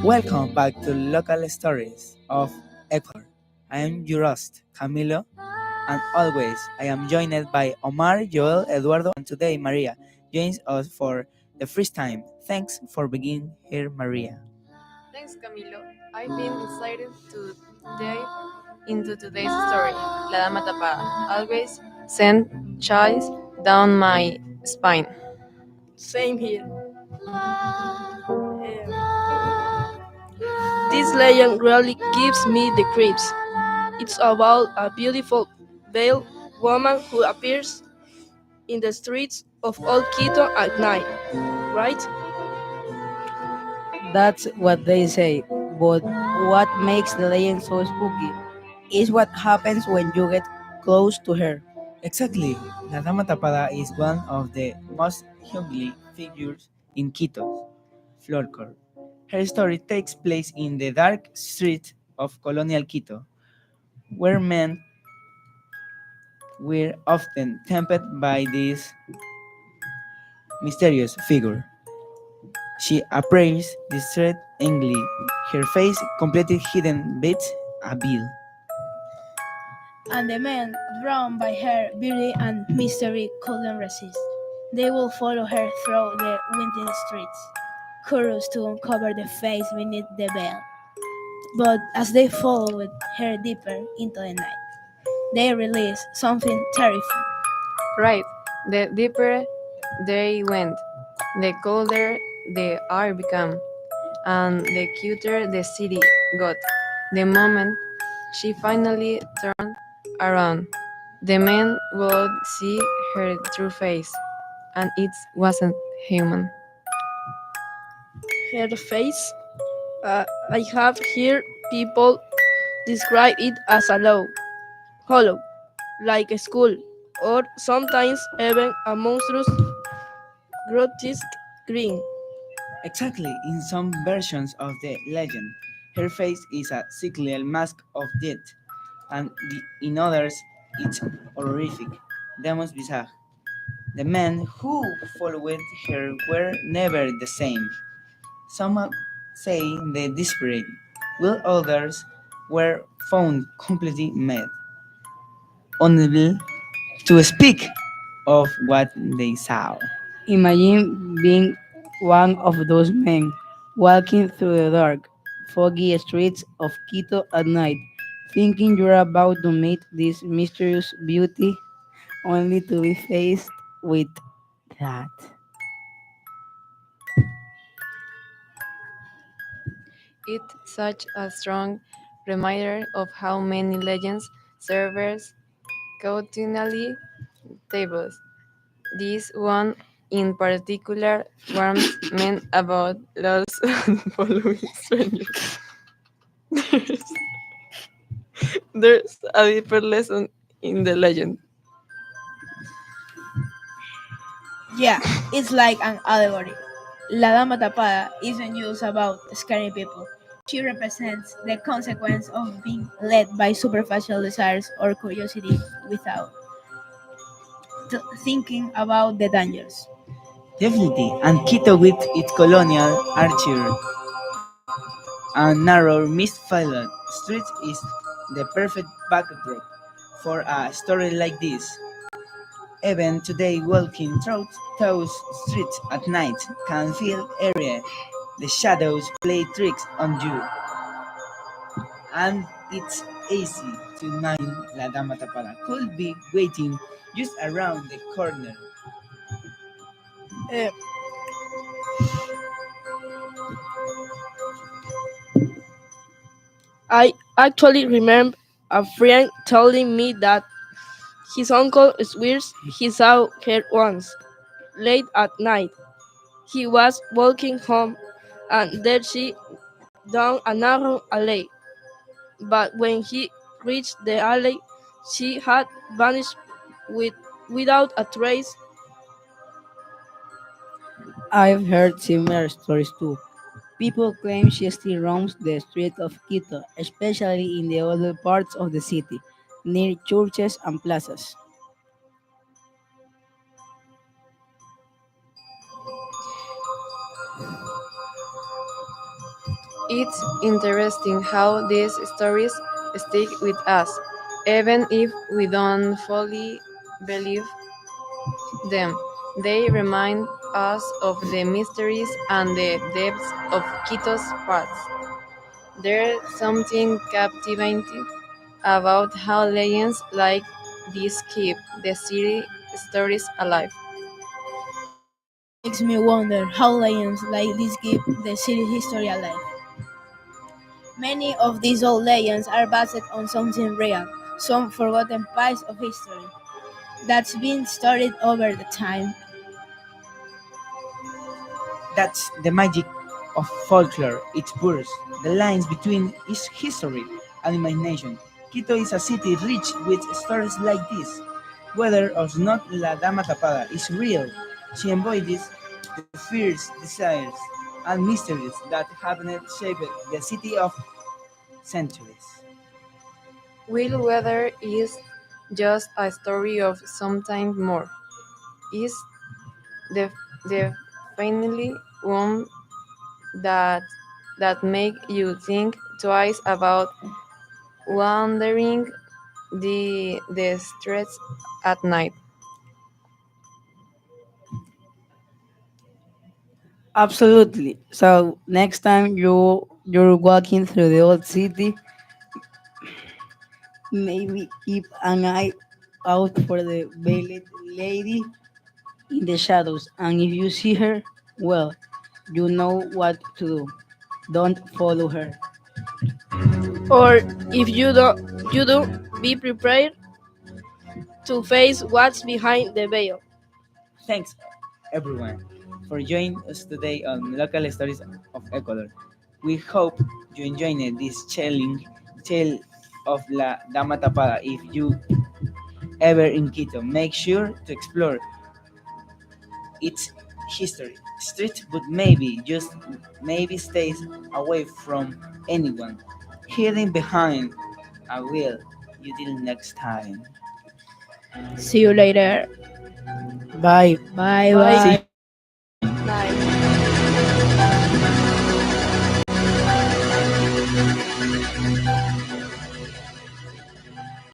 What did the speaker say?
Welcome back to Local Stories of Ecuador. I am your host, Camilo, and always I am joined by Omar, Joel, Eduardo, and today Maria joins us for the first time. Thanks for being here, Maria. Thanks, Camilo. I've been excited to dive into today's story. La Dama Tapada always sent chills down my spine. Same here. This legend really gives me the creeps. It's about a beautiful veiled woman who appears in the streets of Old Quito at night, right? That's what they say. But what makes the legend so spooky is what happens when you get close to her. Exactly, La Dama Tapada is one of the most ugly figures in Quito's folklore. Her story takes place in the dark streets of colonial Quito, where men were often tempted by this mysterious figure. She approached the street angrily, her face completely hidden beneath a veil. And the men, drawn by her beauty and mystery, couldn't resist. They will follow her through the windy streets, curious to uncover the face beneath the veil. But as they followed her deeper into the night, they realized something terrifying. Right, the deeper they went, the colder the air became, and the cuter the city got. The moment she finally turned around, the men would see her true face, and it wasn't human. Her face. I have heard people describe it as a hollow, like a skull, or sometimes even a monstrous, grotesque grin. Exactly, in some versions of the legend, her face is a sickly mask of death, and in others, it's horrific, demons visage. The men who followed her were never the same. Some say they desperate, while others were found completely mad, unable to speak of what they saw. Imagine being one of those men walking through the dark, foggy streets of Quito at night, thinking you're about to meet this mysterious beauty, only to be faced with that. It's such a strong reminder of how many legends servers continually tables. This one in particular warns men about loss and following strangers. There's, there's a deeper lesson in the legend. Yeah, it's like an allegory. La Dama Tapada isn't just about scaring people. She represents the consequence of being led by superficial desires or curiosity without thinking about the dangers. Definitely, and Quito with its colonial architecture and narrow mist-filled streets is the perfect backdrop for a story like this. Even today, walking through those streets at night can feel eerie. The shadows play tricks on you, and it's easy to imagine La Dama Tapada could be waiting just around the corner. Uh, I actually remember a friend telling me that his uncle swears he saw her once, late at night. He was walking home, and there she down a narrow alley. But when he reached the alley, she had vanished with, without a trace. I've heard similar stories too. People claim she still roams the streets of Quito, especially in the older parts of the city, near churches and plazas. It's interesting how these stories stick with us, even if we don't fully believe them. They remind us of the mysteries and the depths of Quito's past. There's something captivating about how legends like these keep the city stories alive. Makes me wonder how legends like this keep the city history alive. Many of these old legends are based on something real, some forgotten piece of history that's been studied over the time. That's the magic of folklore. It blurs the lines between its history and imagination. Quito is a city rich with stories like this. Whether or not La Dama Tapada is real, she embodies the fears, desires, and mysteries that have shaped the city of centuries. Will Weather is just a story of something more. Is the definitely one that make you think twice about wandering the streets at night. Absolutely. So next time you're walking through the old city, maybe keep an eye out for the veiled lady in the shadows. And if you see her, well, you know what to do. Don't follow her. Or if you do, be prepared to face what's behind the veil. Thanks, everyone, for joining us today on Local Stories of Ecuador. We hope you enjoyed this chilling tale of La Dama Tapada. If you ever in Quito, make sure to explore its history, street, but maybe, just maybe stays away from anyone hiding behind a wheel. Until next time. See you later. Bye. Bye Bye. See bye. you